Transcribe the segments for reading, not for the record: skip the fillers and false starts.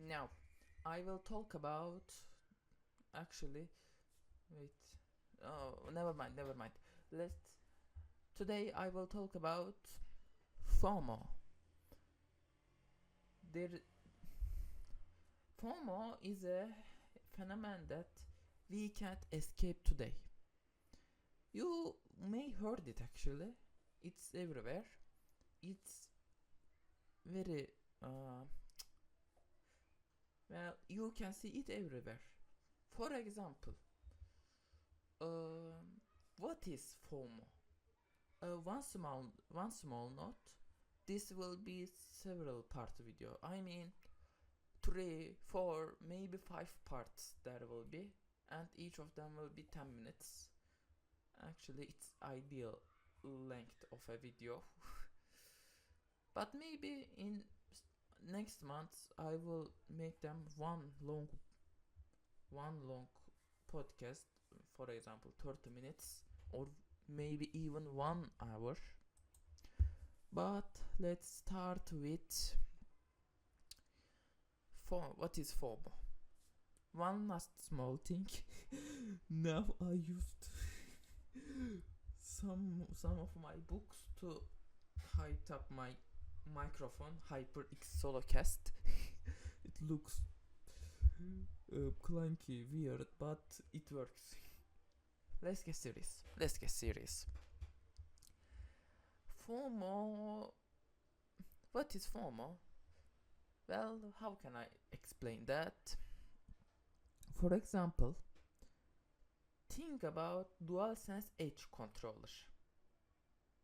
Now, I will talk about actually. Wait. Oh, never mind. Never mind. Let's. Today I will talk about FOMO. There, FOMO is a phenomenon that we can't escape today. You may heard it actually. It's everywhere. It's very well. You can see it everywhere. For example, what is FOMO? One small note. This will be several part video. I mean, 3, 4, maybe 5 parts there will be, and each of them will be 10 minutes. Actually, it's ideal length of a video. But maybe in next month I will make them one long podcast, for example 30 minutes or maybe even 1 hour. But let's start with what is FOMO. One last small thing. Now I used some of my books to height up my microphone, HyperX Solocast. It looks clunky, weird, but it works. Let's get serious. FOMO. What is FOMO? Well, how can I explain that? For example, think about DualSense Edge controller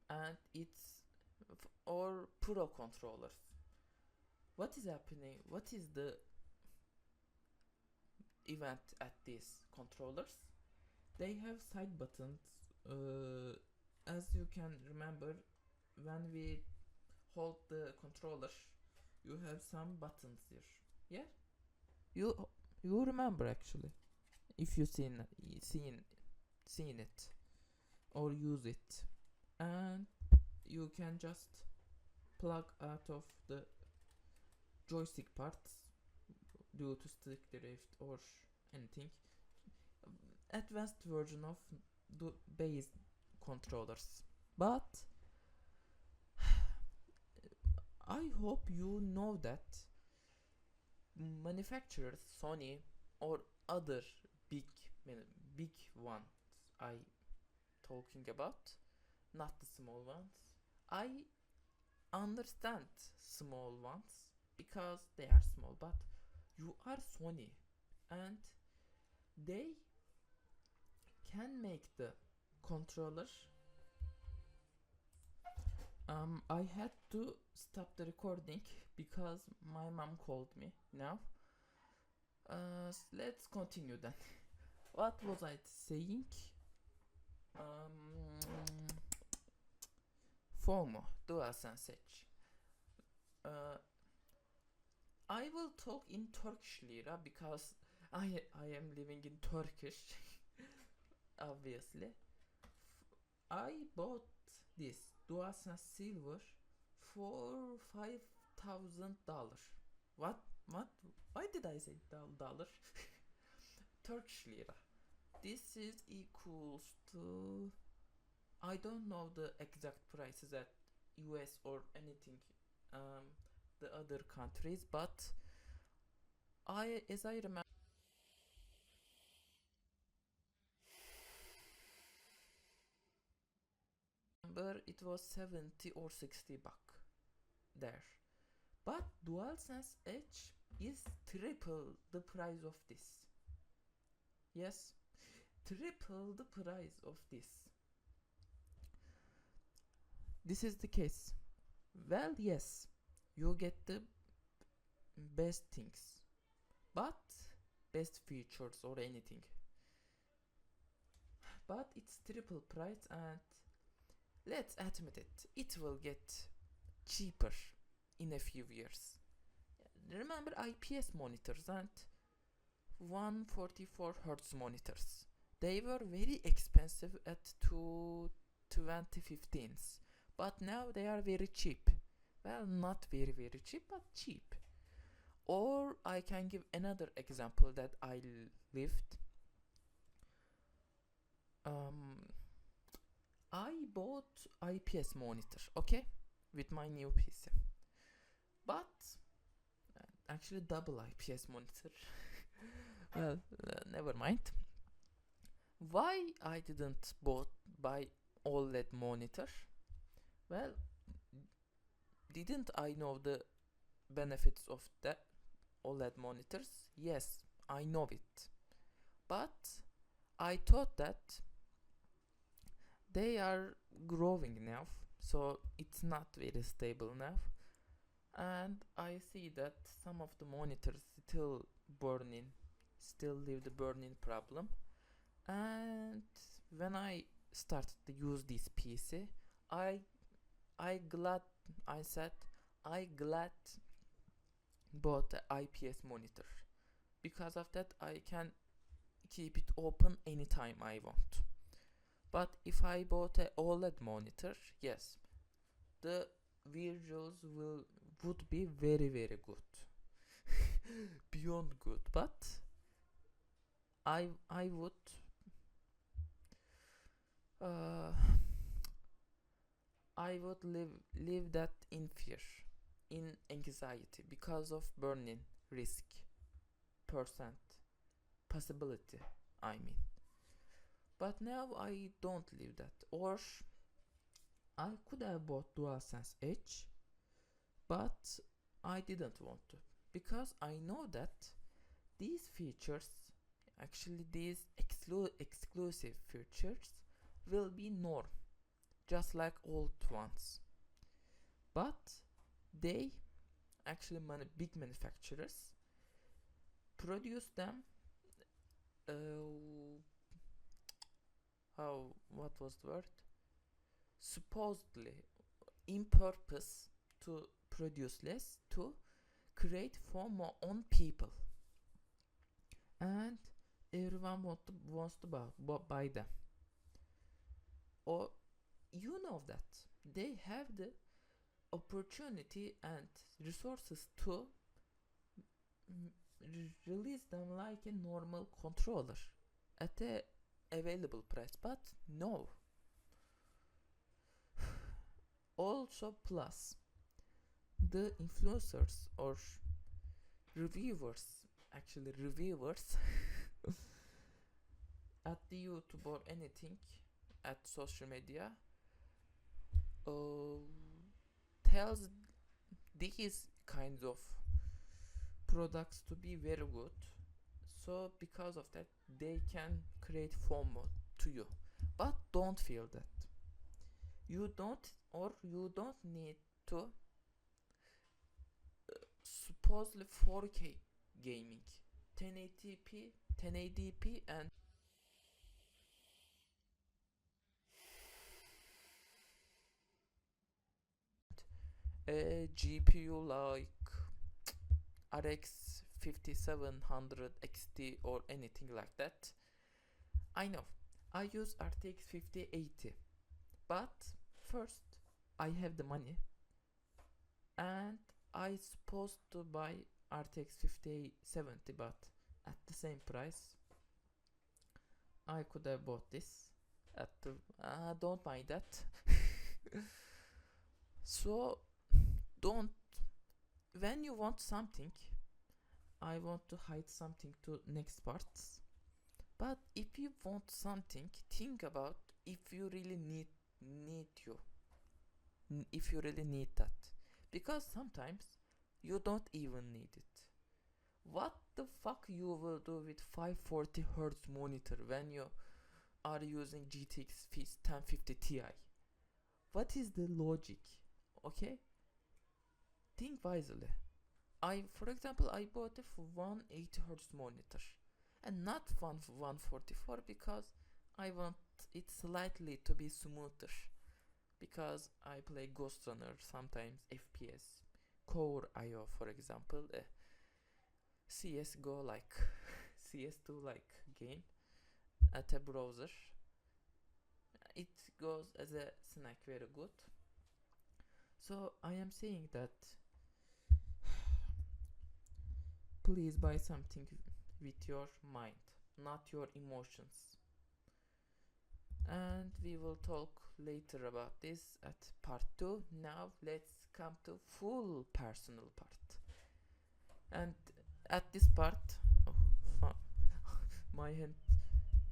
and its or Pro controllers. What is happening? What is the event at these controllers? They have side buttons. As you can remember, when we hold the controller, you have some buttons here. Yeah, you remember actually, if you seen it or use it, and you can just plug out of the joystick parts due to stick drift or anything. Advanced version of the base controllers. But I hope you know that manufacturers, Sony or other big big ones I talking about, not the small ones. I understand small ones because they are small, but you are Sony and they can make the controller. I had to stop the recording because my mom called me now. Let's continue then. What was I saying? FOMO, DualSense Edge. I will talk in Turkish lira because I am living in Turkish. Obviously, I bought this DualSense Silver for $5,000. What? Why did I say dollar? Turkish lira. This is equals to, I don't know the exact prices at US or anything, the other countries, but as I remember, it was 70 or 60 buck there. But DualSense Edge is triple the price of this. Yes, triple the price of this. This is the case. Well, yes, you get the best things, but best features or anything. But it's triple price, and let's admit it will get cheaper in a few years. Remember IPS monitors and 144 Hz monitors. They were very expensive at 2015s, but now they are very cheap. Well, not very cheap, but cheap. Or I can give another example that I lived. I bought IPS monitor, okay, with my new PC, but actually double IPS monitor. Well, never mind. Why I didn't buy OLED monitor? Well, didn't I know the benefits of the OLED monitors? Yes, I know it. But I thought that they are growing now, so it's not very stable now. And I see that some of the monitors still leave the burning problem. And when I started to use this PC, I I glad I said I glad bought the IPS monitor. Because of that I can keep it open anytime I want. But if I bought a OLED monitor, yes, the visuals would be very very good. Beyond good, but I would uh, I would live that in fear, in anxiety because of burning risk percent possibility, I mean. But now I don't live that. Or I could have bought DualSense Edge, but I didn't want to because I know that these features, actually these exclusive features, will be norm, just like old ones. But they actually big manufacturers produce them. How what was the word? Supposedly in purpose to produce less, to create FOMO on people, and everyone wants to buy them. Or you know that they have the opportunity and resources to release them like a normal controller at a available price, but no. Also, plus the influencers or reviewers, actually reviewers at the YouTube or anything at social media, uh, tells these kinds of products to be very good. So because of that they can create FOMO to you. But don't feel that. You don't need to supposedly 4K gaming, 1080p and a GPU like RX 5700 XT or anything like that. I know I use RTX 5080, but first I have the money and I supposed to buy RTX 5070, but at the same price I could have bought this at the don't mind that. So don't, when you want something, I want to hide something to next parts. But if you want something, think about if you really need you if you really need that, because sometimes you don't even need it. What the fuck you will do with 540 Hz monitor when you are using GTX 1050 Ti? What is the logic? Okay, think wisely. For example, I bought a 180 Hz monitor and not 144 because I want it slightly to be smoother, because I play Ghost Runner, sometimes FPS, Core IO for example, CSGO like CS2 like game at a browser. It goes as a snack very good. So I am saying that please buy something with your mind, not your emotions. And we will talk later about this at part 2. Now let's come to full personal part. And at this part, my hand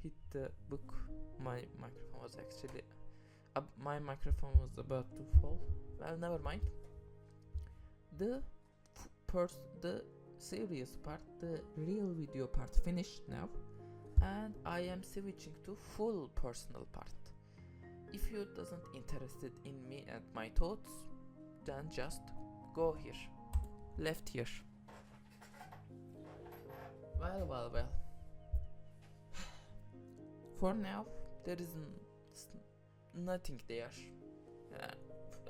hit the book. My microphone was actually my microphone was about to fall. Well, never mind. The serious part, the real video part finished now, and I am switching to full personal part. If you doesn't interested in me and my thoughts, then just go here, left here. Well. For now, there is nothing there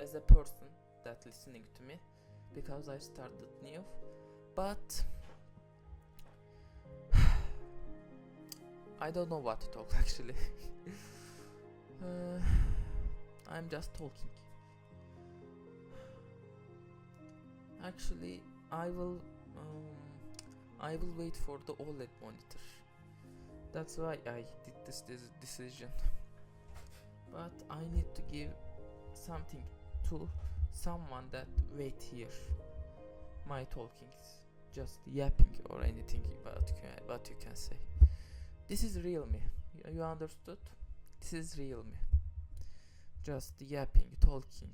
as a person that listening to me, because I started new. But I don't know what to talk actually. I'm just talking. Actually, I will wait for the OLED monitor. That's why I did this decision. But I need to give something to someone that wait here. My talkings, just yapping or anything about what you can say. This is real me. You understood? This is real me. Just yapping, talking,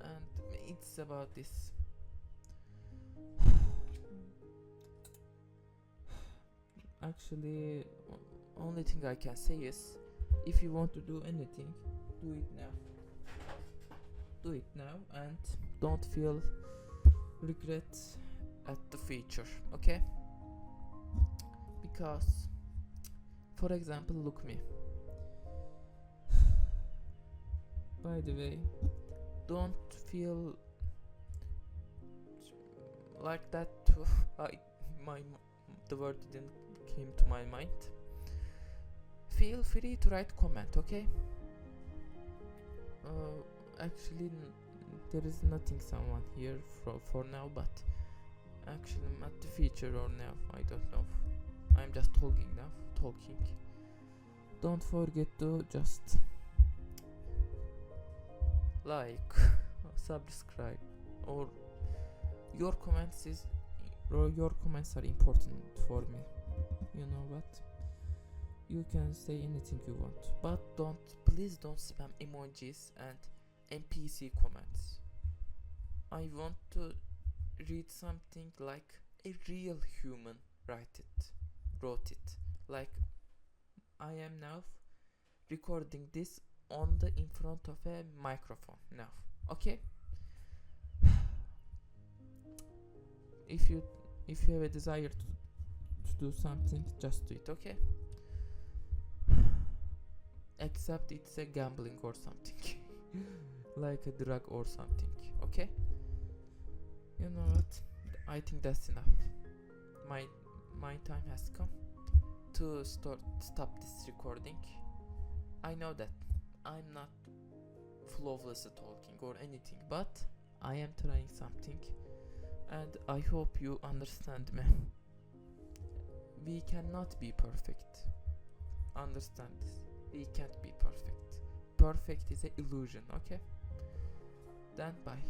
and it's about this. Actually, only thing I can say is, if you want to do anything, do it now. Do it now and don't feel regret at the future, okay? Because, for example, look me. By the way, don't feel like that. The word didn't came to my mind. Feel free to write comment, okay? Actually, there is nothing someone here for now, but actually at the future or now, I don't know. I'm just talking now, talking. Don't forget to just like, subscribe, or your comments are important for me. You know what? You can say anything you want, but please don't spam emojis and NPC comments. I want to read something like a real human wrote it. Like I am now recording this in front of a microphone now. Okay? If you have a desire to do something, just do it, okay? Except it's a gambling or something. Like a drug or something, okay? You know what? I think that's enough. My time has come to stop this recording. I know that I'm not flawless at talking or anything, but I am trying something, and I hope you understand me. We cannot be perfect. Understand this. We can't be perfect. Perfect is an illusion, okay? Then bye.